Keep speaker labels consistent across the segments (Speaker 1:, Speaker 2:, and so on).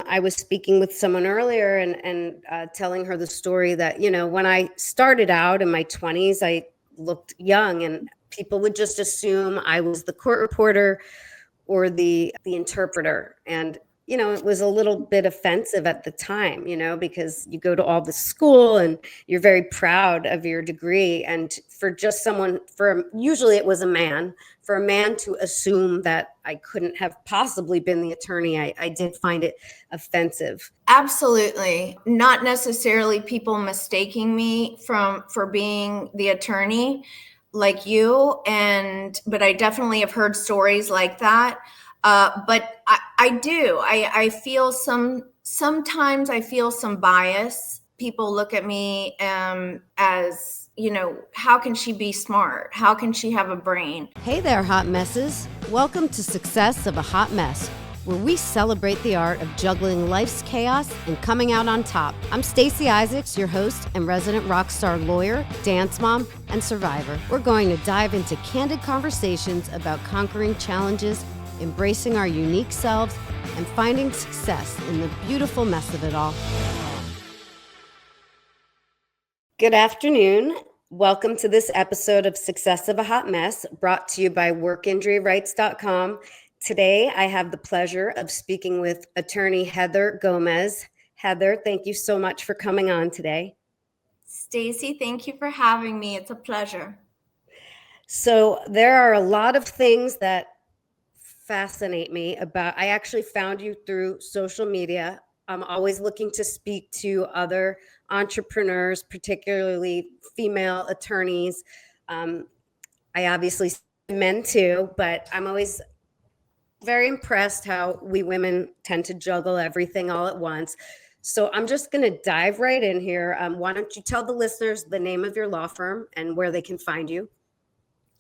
Speaker 1: I was speaking with someone earlier and telling her the story that, when I started out in my 20s, I looked young and people would just assume I was the court reporter or the interpreter. And, it was a little bit offensive at the time, because you go to all the school and you're very proud of your degree. And for just usually it was a man, for a man to assume that I couldn't have possibly been the attorney, I did find it offensive.
Speaker 2: Absolutely. Not necessarily people mistaking me for being the attorney like you, but I definitely have heard stories like that. But I feel sometimes I feel some bias. People look at me as, how can she be smart? How can she have a brain?
Speaker 3: Hey there, hot messes. Welcome to Success of a Hot Mess, where we celebrate the art of juggling life's chaos and coming out on top. I'm Stacey Isaacs, your host and resident rock star lawyer, dance mom, and survivor. We're going to dive into candid conversations about conquering challenges, embracing our unique selves, and finding success in the beautiful mess of it all.
Speaker 1: Good afternoon. Welcome to this episode of Success of a Hot Mess, brought to you by workinjuryrights.com. Today, I have the pleasure of speaking with attorney Heather Gomez. Heather, thank you so much for coming on today.
Speaker 2: Stacey, thank you for having me. It's a pleasure.
Speaker 1: So there are a lot of things that fascinate me about. I actually found you through social media. I'm always looking to speak to other entrepreneurs, particularly female attorneys. I obviously men too, but I'm always very impressed how we women tend to juggle everything all at once. So I'm just going to dive right in here. Why don't you tell the listeners the name of your law firm and where they can find you?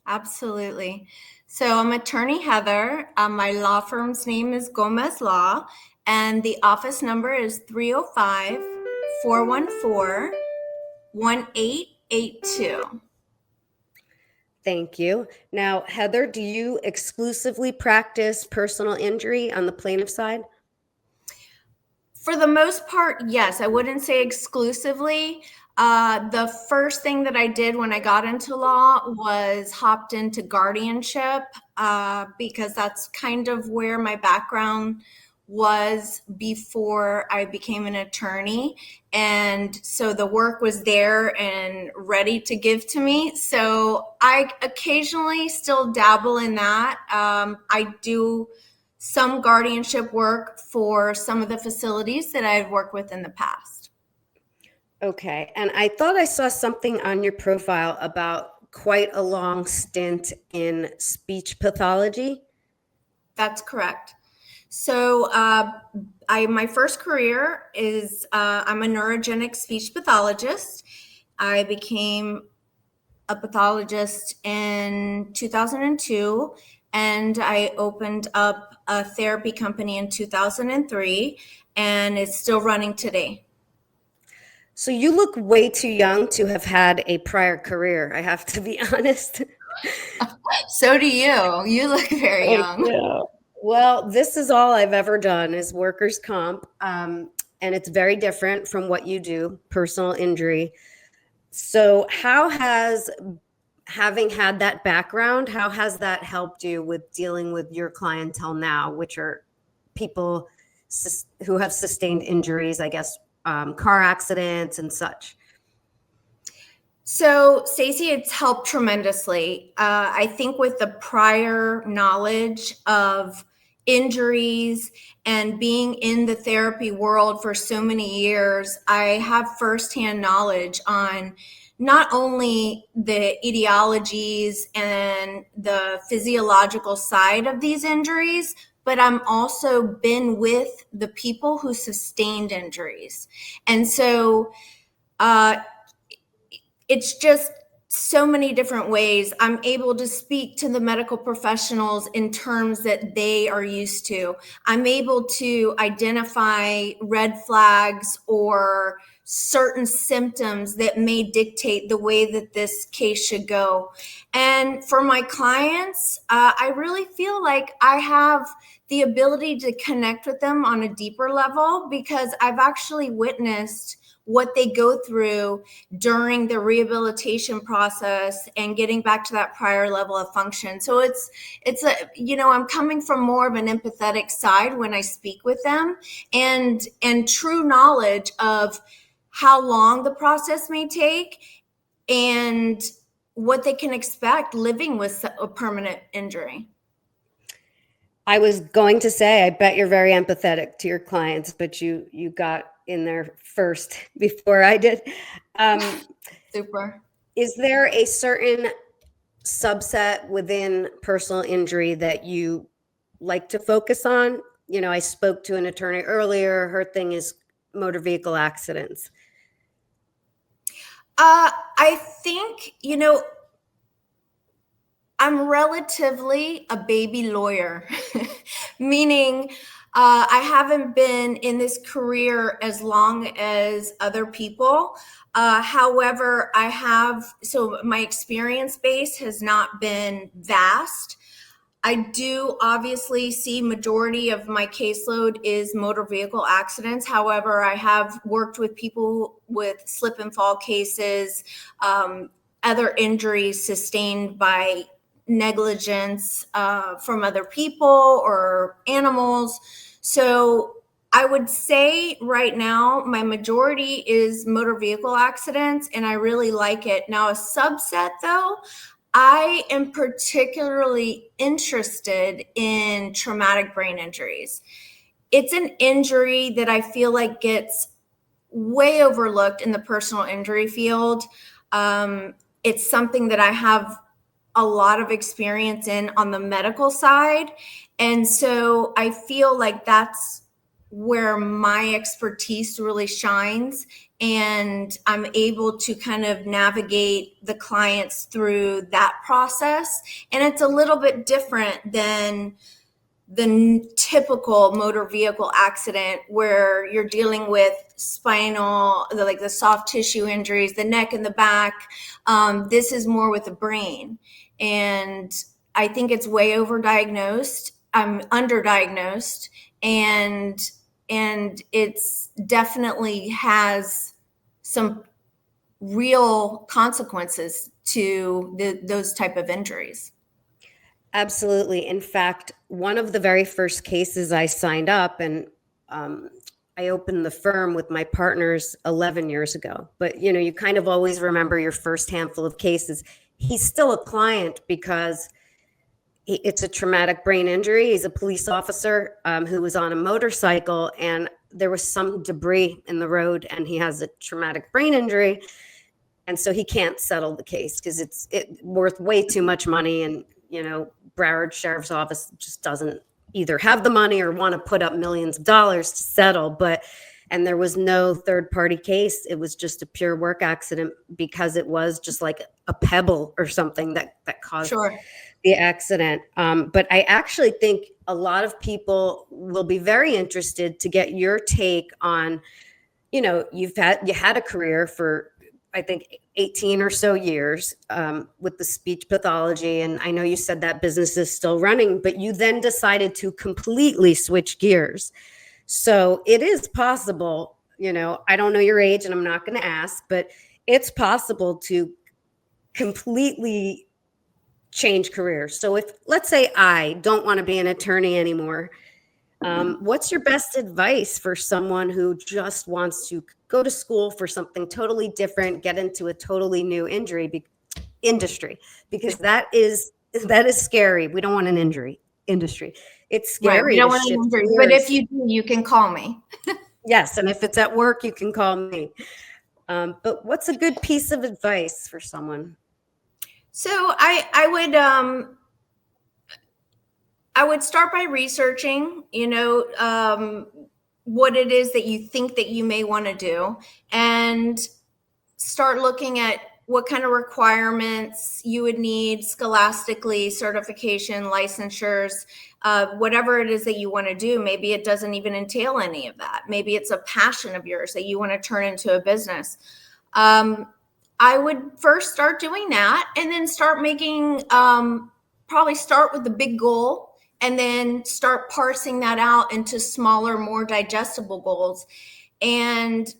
Speaker 2: Absolutely. So I'm attorney Heather. My law firm's name is Gomez Law, and the office number is 305-414-1882.
Speaker 1: Thank you. Now, Heather, do you exclusively practice personal injury on the plaintiff side?
Speaker 2: For the most part, yes. I wouldn't say exclusively. The first thing that I did when I got into law was hopped into guardianship because that's kind of where my background was before I became an attorney. And so the work was there and ready to give to me. So I occasionally still dabble in that. I do some guardianship work for some of the facilities that I've worked with in the past.
Speaker 1: Okay. And I thought I saw something on your profile about quite a long stint in speech pathology.
Speaker 2: That's correct. So my first career is I'm a neurogenic speech pathologist. I became a pathologist in 2002, and I opened up a therapy company in 2003, and it's still running today.
Speaker 1: So you look way too young to have had a prior career, I have to be honest.
Speaker 2: So do you. You look very young.
Speaker 1: Yeah. Well, this is all I've ever done is workers' comp, and it's very different from what you do, personal injury. So how has having had that background, how has that helped you with dealing with your clientele now, which are people who have sustained injuries, I guess, car accidents and such?
Speaker 2: So, Stacey, it's helped tremendously. I think with the prior knowledge of injuries and being in the therapy world for so many years, I have firsthand knowledge on not only the etiologies and the physiological side of these injuries, but I'm also been with the people who sustained injuries. And so it's just so many different ways I'm able to speak to the medical professionals in terms that they are used to. I'm able to identify red flags or certain symptoms that may dictate the way that this case should go. And for my clients, I really feel like I have the ability to connect with them on a deeper level because I've actually witnessed what they go through during the rehabilitation process and getting back to that prior level of function. So it's I'm coming from more of an empathetic side when I speak with them, and true knowledge of how long the process may take and what they can expect living with a permanent injury.
Speaker 1: I was going to say, I bet you're very empathetic to your clients, but you got in there first before I did.
Speaker 2: Super.
Speaker 1: Is there a certain subset within personal injury that you like to focus on? I spoke to an attorney earlier. Her thing is motor vehicle accidents.
Speaker 2: I think, I'm relatively a baby lawyer, meaning I haven't been in this career as long as other people. However, so my experience base has not been vast. I do obviously see majority of my caseload is motor vehicle accidents. However, I have worked with people with slip and fall cases, other injuries sustained by negligence from other people or animals. So I would say right now, my majority is motor vehicle accidents, and I really like it. Now, a subset though, I am particularly interested in traumatic brain injuries. It's an injury that I feel like gets way overlooked in the personal injury field. It's something that I have a lot of experience in on the medical side. And so I feel like that's where my expertise really shines. And I'm able to kind of navigate the clients through that process. And it's a little bit different than the typical motor vehicle accident where you're dealing with spinal, like the soft tissue injuries, the neck and the back. This is more with the brain. And I think it's way overdiagnosed. I'm underdiagnosed, and it's definitely has some real consequences to those type of injuries.
Speaker 1: Absolutely. In fact, one of the very first cases I signed up, and I opened the firm with my partners 11 years ago. But, you kind of always remember your first handful of cases. He's still a client because it's a traumatic brain injury. He's a police officer who was on a motorcycle, and there was some debris in the road, and he has a traumatic brain injury. And so he can't settle the case because it's worth way too much money. And, Broward Sheriff's Office just doesn't either have the money or want to put up millions of dollars to settle. And there was no third party case. It was just a pure work accident because it was just like a pebble or something that caused the accident. But I actually think a lot of people will be very interested to get your take on, you had a career for, I think, 18 or so years with the speech pathology. And I know you said that business is still running, but you then decided to completely switch gears. So it is possible, I don't know your age and I'm not going to ask, but it's possible to completely change careers. So if, let's say, I don't want to be an attorney anymore, what's your best advice for someone who just wants to go to school for something totally different, get into a totally new industry? Because that is scary. We don't want an industry. It's scary.
Speaker 2: Right. We don't want an injury, but if you do, you can call me.
Speaker 1: Yes, and if it's at work, you can call me. But what's a good piece of advice for someone?
Speaker 2: So I would start by researching, what it is that you think that you may want to do, and start looking at what kind of requirements you would need scholastically, certification, licensures, whatever it is that you want to do. Maybe it doesn't even entail any of that. Maybe it's a passion of yours that you want to turn into a business. I would first start doing that, and then start making, probably start with the big goal, and then start parsing that out into smaller, more digestible goals. And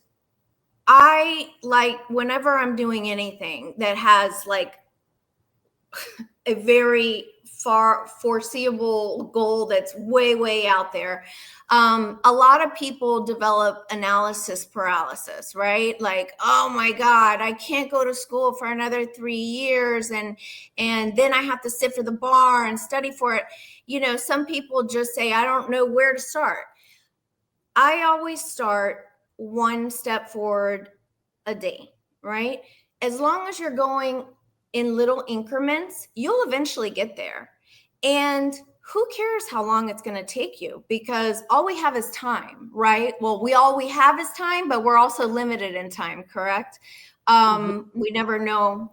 Speaker 2: I like, whenever I'm doing anything that has like a very far foreseeable goal that's way, way out there, a lot of people develop analysis paralysis, right? Like, oh my God, I can't go to school for another 3 years. And then I have to sit for the bar and study for it. You know, some people just say, I don't know where to start. I always start one step forward a day, right? As long as you're going in little increments, you'll eventually get there. And who cares how long it's going to take you? Because all we have is time, right? Well, all we have is time, but we're also limited in time, correct? We never know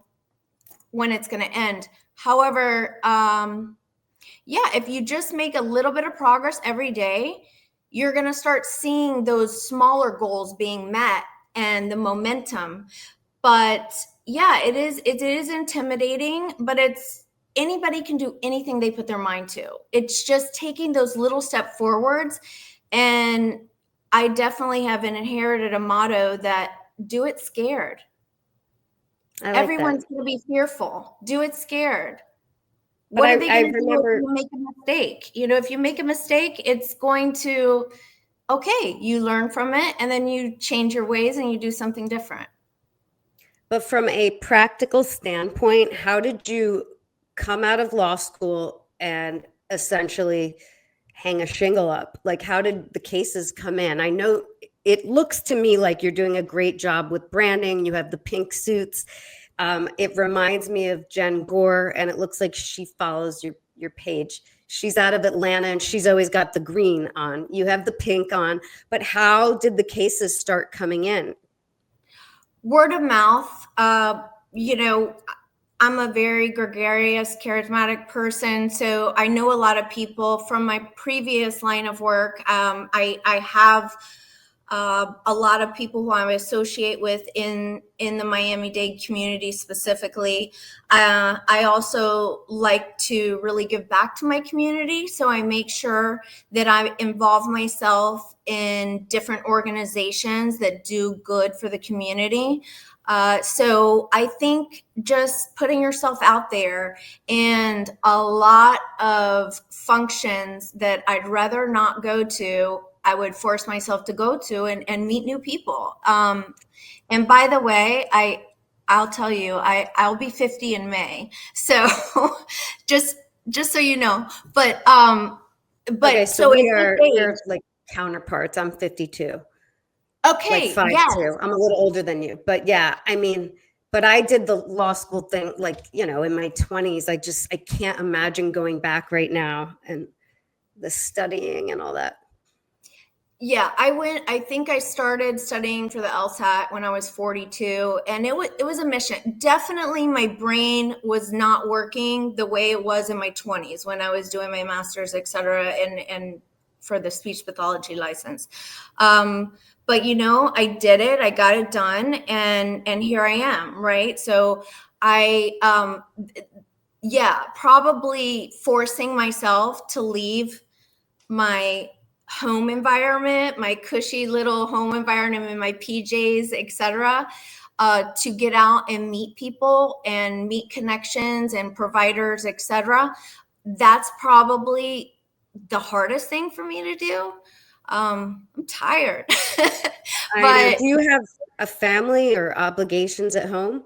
Speaker 2: when it's going to end. However, if you just make a little bit of progress every day, you're going to start seeing those smaller goals being met and the momentum. But yeah, it is intimidating, but anybody can do anything they put their mind to. It's just taking those little step forwards. And I definitely have inherited a motto that do it scared. Everyone's going to be fearful. Do it scared.
Speaker 1: But
Speaker 2: what are they going to do if you make a mistake? You know, if you make a mistake, it's going to, okay, you learn from it, and then you change your ways and you do something different.
Speaker 1: But from a practical standpoint, how did you come out of law school and essentially hang a shingle up? Like, how did the cases come in? I know it looks to me like you're doing a great job with branding. You have the pink suits. It reminds me of Jen Gore, and it looks like she follows your page. She's out of Atlanta, and she's always got the green on. You have the pink on. But how did the cases start coming in?
Speaker 2: Word of mouth. You know, I'm a very gregarious, charismatic person, so I know a lot of people from my previous line of work. I have a lot of people who I associate with in the Miami-Dade community specifically. I also like to really give back to my community, so I make sure that I involve myself in different organizations that do good for the community. So I think just putting yourself out there, and a lot of functions that I'd rather not go to, I would force myself to go to and meet new people. And by the way, I'll tell you, I'll be 50 in May. So just so you know, but
Speaker 1: okay, so we're like counterparts. I'm 52.
Speaker 2: Okay.
Speaker 1: Like 5'2".
Speaker 2: Yes.
Speaker 1: I'm a little older than you, but yeah, I mean, but I did the law school thing, like, you know, in my 20s. I can't imagine going back right now and the studying and all that.
Speaker 2: Yeah, I think I started studying for the LSAT when I was 42, and it was a mission. Definitely my brain was not working the way it was in my 20s when I was doing my master's, et cetera, and for the speech pathology license. But you know, I did it, I got it done, and here I am, right? So probably forcing myself to leave my home environment, my cushy little home environment in my PJs, etc., to get out and meet people and meet connections and providers, etc. That's probably the hardest thing for me to do. I'm tired.
Speaker 1: But do you have a family or obligations at home?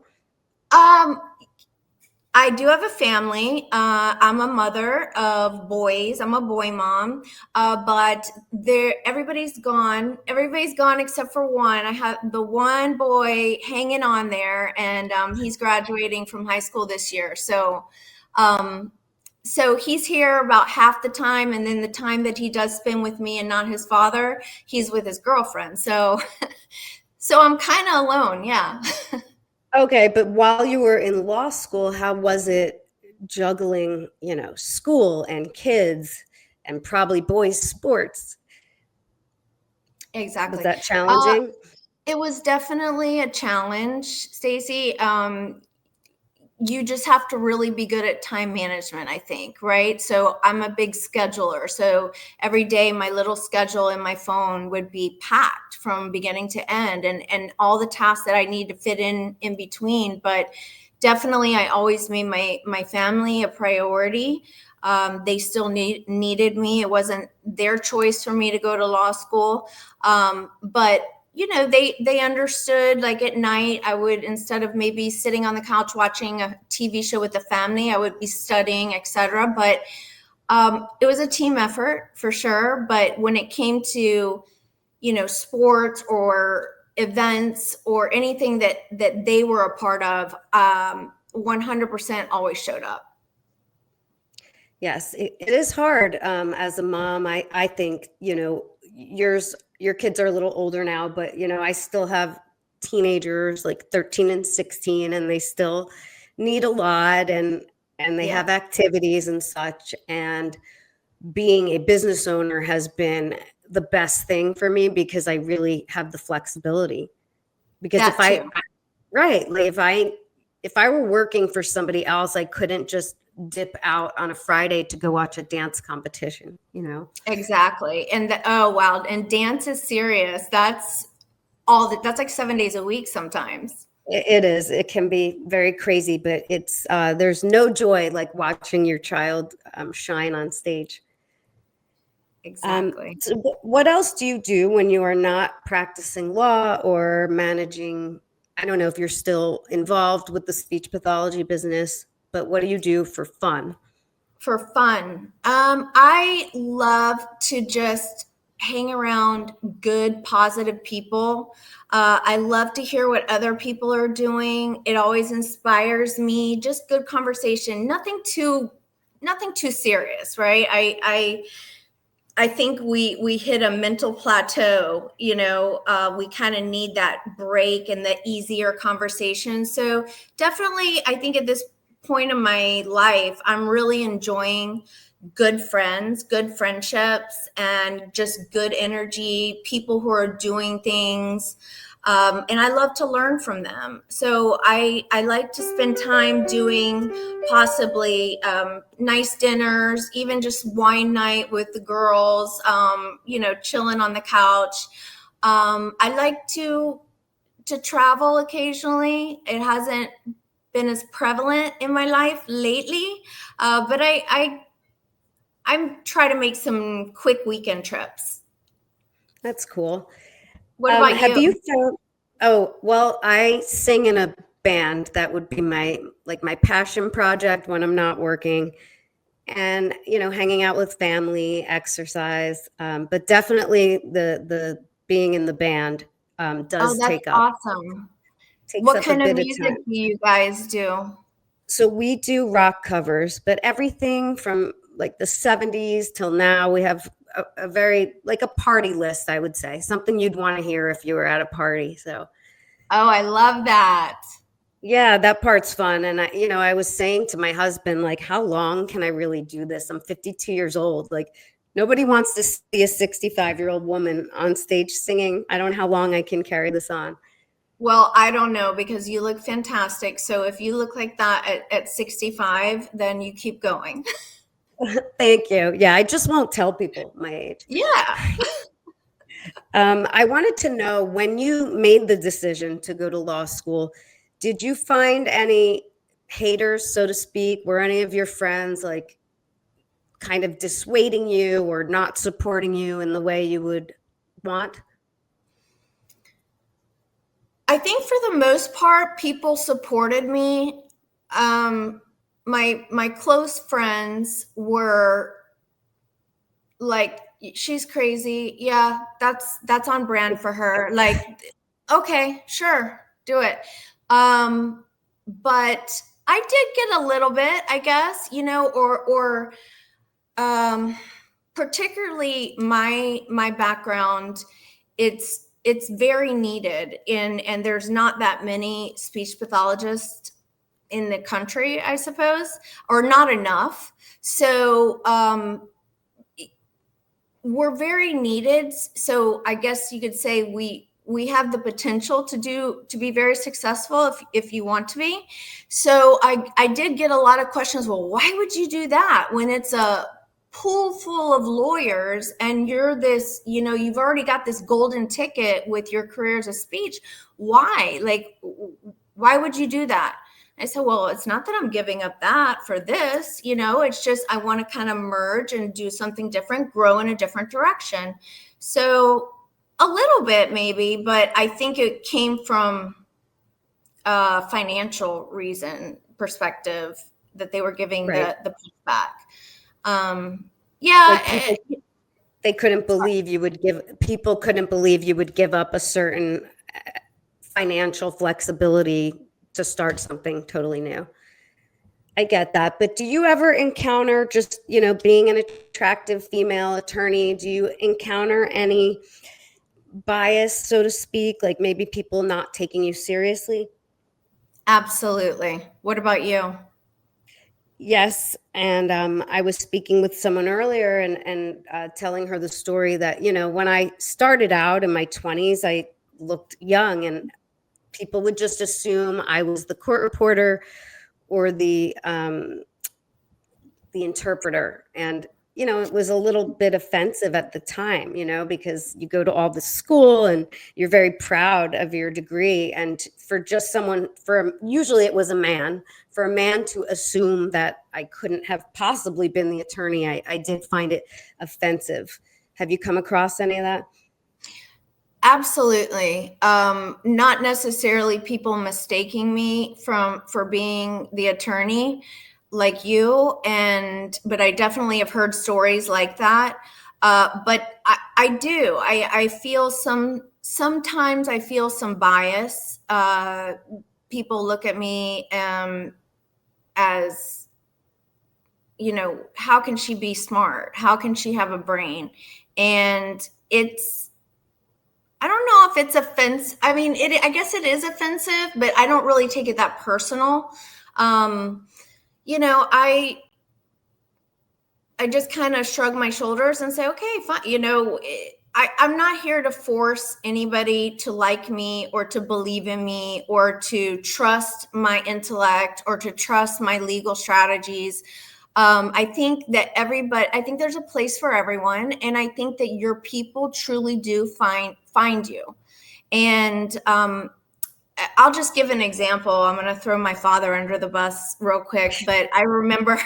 Speaker 2: I do have a family. I'm a mother of boys. I'm a boy mom. But everybody's gone. Everybody's gone except for one. I have the one boy hanging on there, and he's graduating from high school this year. So he's here about half the time, and then the time that he does spend with me and not his father, he's with his girlfriend. So I'm kind of alone. Yeah.
Speaker 1: Okay, but while you were in law school, how was it juggling, school and kids and probably boys' sports? Was
Speaker 2: Exactly.
Speaker 1: that
Speaker 2: Uh,
Speaker 1: challenging?
Speaker 2: it was definitely a challenge, Stacey. You just have to really be good at time management, I think, right? So I'm a big scheduler. So every day my little schedule in my phone would be packed from beginning to end, and all the tasks that I need to fit in between. But definitely I always made my family a priority. They still needed me. It wasn't their choice for me to go to law school. But they understood. Like at night I would, instead of maybe sitting on the couch watching a TV show with the family, I would be studying, etc. But it was a team effort for sure. But when it came to sports or events or anything that they were a part of, 100% always showed up.
Speaker 1: Yes, it is hard as a mom. I think, your kids are a little older now, but, I still have teenagers like 13 and 16, and they still need a lot, and they
Speaker 2: Yeah,
Speaker 1: have activities and such. And being a business owner has been the best thing for me because I really have the flexibility. Because
Speaker 2: that too.
Speaker 1: right, like if I were working for somebody else, I couldn't just dip out on a Friday to go watch a dance competition.
Speaker 2: Exactly. And oh wow, and dance is serious. That's that's like 7 days a week sometimes.
Speaker 1: It is. It can be very crazy, but it's there's no joy like watching your child shine on stage.
Speaker 2: Exactly.
Speaker 1: So what else do you do when you are not practicing law or managing? I don't know if you're still involved with the speech pathology business, but what do you do for fun?
Speaker 2: For fun, I love to just hang around good, positive people. I love to hear what other people are doing. It always inspires me. Just good conversation. Nothing too serious, right? I think we hit a mental plateau. We kind of need that break and the easier conversation. So definitely, I think at this point in my life, I'm really enjoying good friends, good friendships, and just good energy, people who are doing things. And I love to learn from them. So I like to spend time doing possibly nice dinners, even just wine night with the girls, chilling on the couch. I like to travel occasionally. It hasn't been as prevalent in my life lately, but I'm trying to make some quick weekend trips.
Speaker 1: That's cool.
Speaker 2: What about
Speaker 1: Have
Speaker 2: you?
Speaker 1: you found? Oh, well, I sing in a band. That would be my passion project when I'm not working, and hanging out with family, exercise. But definitely the being in the band
Speaker 2: Oh,
Speaker 1: does
Speaker 2: that's awesome.
Speaker 1: takes
Speaker 2: What
Speaker 1: up a
Speaker 2: kind of
Speaker 1: bit of
Speaker 2: music
Speaker 1: time.
Speaker 2: do you guys do?
Speaker 1: So we do rock covers, but everything from like the 70s till now. We have a very like a party list, I would say, something you'd want to hear if you were at a party. So
Speaker 2: Oh, I love that.
Speaker 1: yeah, that part's fun. And I was saying to my husband, like, how long can I really do this? I'm 52 years old. Like, nobody wants to see a 65-year-old woman on stage singing. I don't know how long I can carry this on.
Speaker 2: Well, I don't know because you look fantastic. So if you look like that at 65, then you keep going.
Speaker 1: Thank you. Yeah, I just won't tell people my age.
Speaker 2: Yeah.
Speaker 1: I wanted to know, when you made the decision to go to law school, did you find any haters, so to speak? Were any of your friends like kind of dissuading you or not supporting you in the way you would want?
Speaker 2: I think for the most part, people supported me. My close friends were like, she's crazy. Yeah, that's on brand for her. Like, okay, sure, do it. But I did get a little bit, I guess, or um particularly my background, it's it's very needed and there's not that many speech pathologists in the country, I suppose, or not enough. So we're very needed. So I guess you could say we have the potential to be very successful if you want to be. So I did get a lot of questions. Well, why would you do that when it's a pool full of lawyers and you're this, you've already got this golden ticket with your career as a speech? Why? Like, why would you do that? I said, well, it's not that I'm giving up that for this, it's just I want to kind of merge and do something different, grow in a different direction. So a little bit maybe, but I think it came from a financial reason perspective that they were giving
Speaker 1: Right.
Speaker 2: the pushback.
Speaker 1: Like they couldn't believe you would people couldn't believe you would give up a certain financial flexibility to start something totally new. I get that. But do you ever encounter just, being an attractive female attorney, do you encounter any bias, so to speak, like maybe people not taking you seriously?
Speaker 2: Absolutely. What about you?
Speaker 1: Yes. And I was speaking with someone earlier and telling her the story that, when I started out in my 20s, I looked young and people would just assume I was the court reporter or the interpreter. And, it was a little bit offensive at the time, because you go to all this school and you're very proud of your degree. And usually it was a man, for a man to assume that I couldn't have possibly been the attorney, I did find it offensive. Have you come across any of that?
Speaker 2: Absolutely. Not necessarily people mistaking me for being the attorney like you, but I definitely have heard stories like that. But I do. I feel sometimes I feel some bias. People look at me as, how can she be smart? How can she have a brain? And I don't know if it's offensive. I mean, I guess it is offensive, but I don't really take it that personal. I just kind of shrug my shoulders and say, okay, fine. I'm not here to force anybody to like me or to believe in me or to trust my intellect or to trust my legal strategies. I think there's a place for everyone. And I think that your people truly do find you. And I'll just give an example. I'm going to throw my father under the bus real quick, but I remember,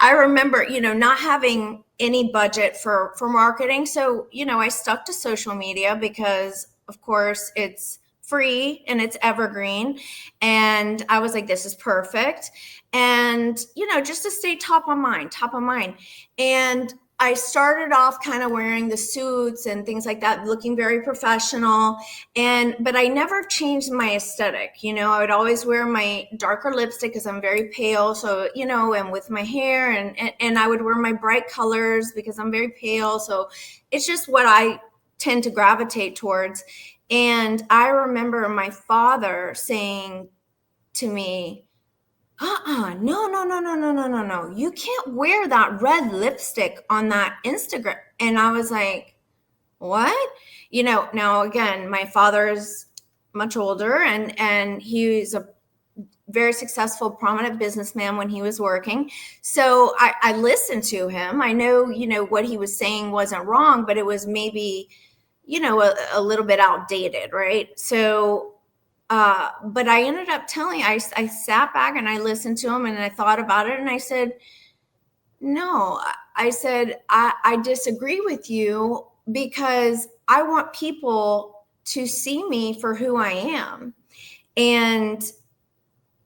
Speaker 2: not having any budget for marketing. So, I stuck to social media because of course it's free and it's evergreen. And I was like, this is perfect. And, just to stay top of mind. And I started off kind of wearing the suits and things like that, looking very professional. But I never changed my aesthetic. I would always wear my darker lipstick because I'm very pale. So, and with my hair and I would wear my bright colors because I'm very pale. So it's just what I tend to gravitate towards. And I remember my father saying to me, no. You can't wear that red lipstick on that Instagram. And I was like, what? Now again, my father is much older and he's a very successful, prominent businessman when he was working. So I listened to him. I know, what he was saying wasn't wrong, but it was maybe, a little bit outdated, right? So but I ended up I sat back and I listened to him and I thought about it and I said, no, I said, I disagree with you because I want people to see me for who I am. And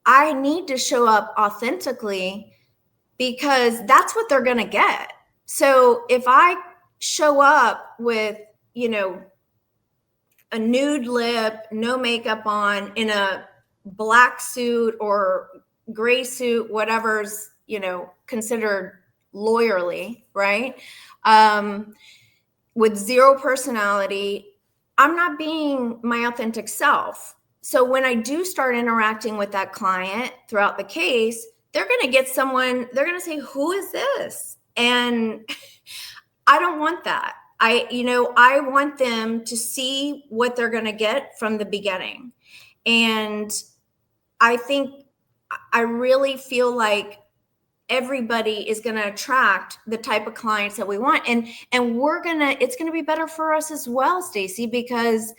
Speaker 2: I need to show up authentically because that's what they're going to get. So if I show up with, a nude lip, no makeup on, in a black suit or gray suit, whatever's, considered lawyerly, right? With zero personality, I'm not being my authentic self. So when I do start interacting with that client throughout the case, they're going to get someone, they're going to say, who is this? And I don't want that. I want them to see what they're going to get from the beginning. And I really feel like everybody is going to attract the type of clients that we want. And it's going to be better for us as well, Stacey, because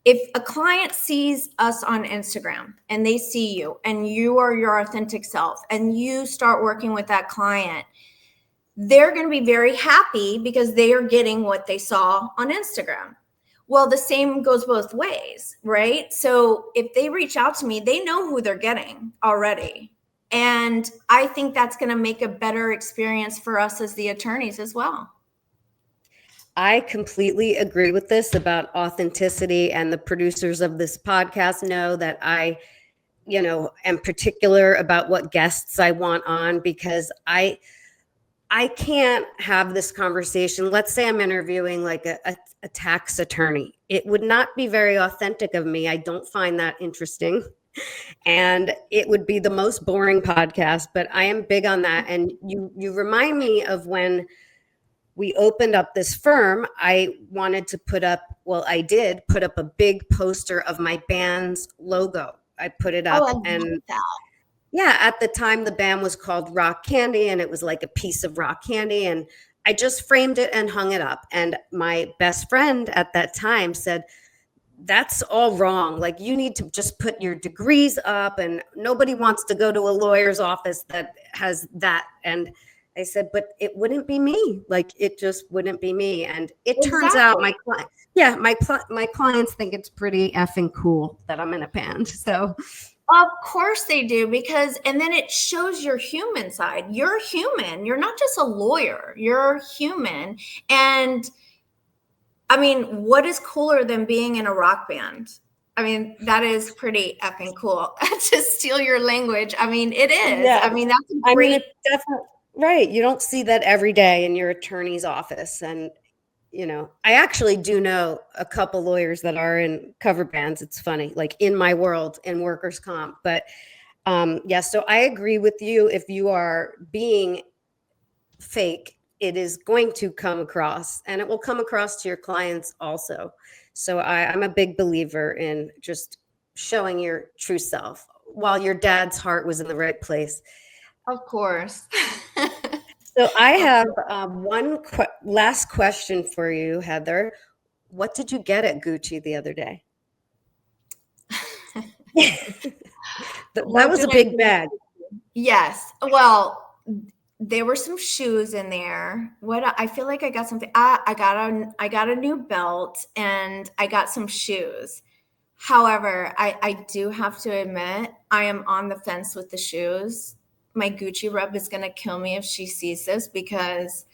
Speaker 2: if a client sees us on Instagram and they see you and you are your authentic self and you start working with that client, they're going to be very happy because they are getting what they saw on Instagram. Well, the same goes both ways, right? So if they reach out to me, they know who they're getting already. And I think that's going to make a better experience for us as the attorneys as well.
Speaker 1: I completely agree with this about authenticity, and the producers of this podcast know that I, am particular about what guests I want on, because I can't have this conversation. Let's say I'm interviewing like a tax attorney. It would not be very authentic of me. I don't find that interesting. And it would be the most boring podcast, but I am big on that. And you remind me of when we opened up this firm. I did put up a big poster of my band's logo. I put it up, and yeah, at the time the band was called Rock Candy, and it was like a piece of rock candy, and I just framed it and hung it up. And my best friend at that time said, that's all wrong. Like, you need to just put your degrees up, and nobody wants to go to a lawyer's office that has that. And I said, but it wouldn't be me. Like, it just wouldn't be me. And it turns out my clients think it's pretty effing cool that I'm in a band. So
Speaker 2: of course they do, and then it shows your human side. You're human. You're not just a lawyer. You're human. And I mean, what is cooler than being in a rock band? I mean, that is pretty effing cool. To steal your language. I mean, it is. Yeah. I mean, that's a great.
Speaker 1: It's definitely right. You don't see that every day in your attorney's office. And, I actually do know a couple lawyers that are in cover bands. It's funny, like in my world, in workers' comp. But so I agree with you. If you are being fake, it is going to come across, and it will come across to your clients also. So I'm a big believer in just showing your true self while your dad's heart was in the right place.
Speaker 2: Of course.
Speaker 1: So I have one last question for you, Heather. What did you get at Gucci the other day? That was a big bag.
Speaker 2: Yes. Well, there were some shoes in there. I feel like I got something. I got a new belt, and I got some shoes. However, I do have to admit, I am on the fence with the shoes. My Gucci rep is going to kill me if she sees this, because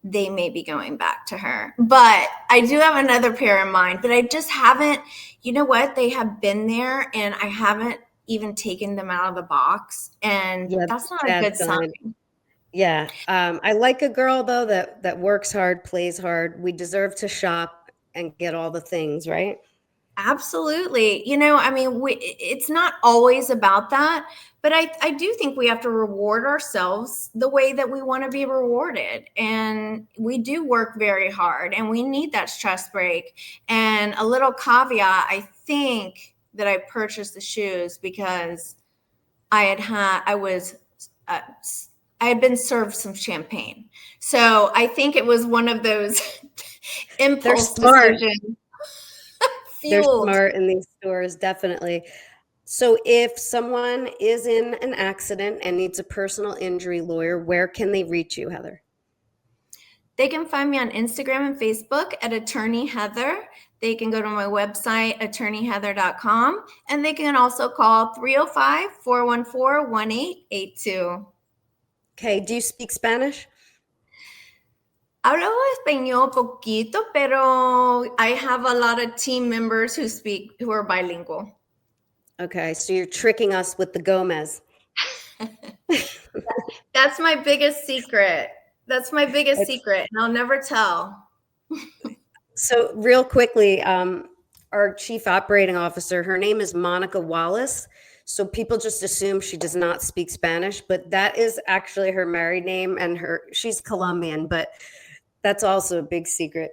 Speaker 2: they may be going back to her. But I do have another pair in mind, but I just haven't, you know what? They have been there, and I haven't even taken them out of the box. And that's not a good sign.
Speaker 1: Yeah. I like a girl, though, that works hard, plays hard. We deserve to shop and get all the things, right?
Speaker 2: Absolutely. It's not always about that, but I do think we have to reward ourselves the way that we want to be rewarded. And we do work very hard, and we need that stress break. And a little caveat, I think that I purchased the shoes because I had been served some champagne. So I think it was one of those impulse decisions.
Speaker 1: They're smart in these stores, definitely. So if someone is in an accident and needs a personal injury lawyer, where can they reach you, Heather?
Speaker 2: They can find me on Instagram and Facebook at Attorney Heather. They can go to my website, attorneyheather.com, and they can also call 305-414-1882.
Speaker 1: Okay. Do you speak Spanish?
Speaker 2: Hablo español poquito, pero I have a lot of team members who are bilingual.
Speaker 1: Okay, so you're tricking us with the Gomez.
Speaker 2: That's my biggest secret. And I'll never tell.
Speaker 1: So real quickly, our chief operating officer, her name is Monica Wallace. So people just assume she does not speak Spanish, but that is actually her married name, and she's Colombian, but that's also a big secret.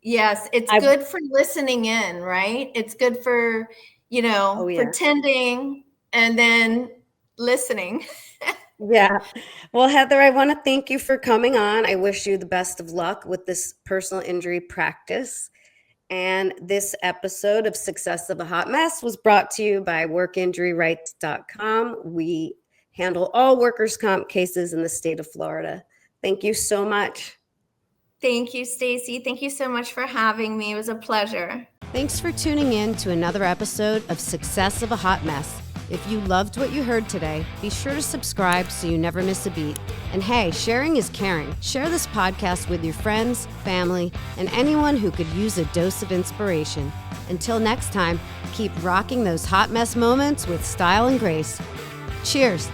Speaker 2: Yes, it's good for listening in, right? It's good for, pretending and then listening.
Speaker 1: Yeah. Well, Heather, I want to thank you for coming on. I wish you the best of luck with this personal injury practice. And this episode of Success of a Hot Mess was brought to you by workinjuryrights.com. We handle all workers' comp cases in the state of Florida. Thank you so much.
Speaker 2: Thank you, Stacey. Thank you so much for having me. It was a pleasure.
Speaker 3: Thanks for tuning in to another episode of Success of a Hot Mess. If you loved what you heard today, be sure to subscribe so you never miss a beat. And hey, sharing is caring. Share this podcast with your friends, family, and anyone who could use a dose of inspiration. Until next time, keep rocking those hot mess moments with style and grace. Cheers.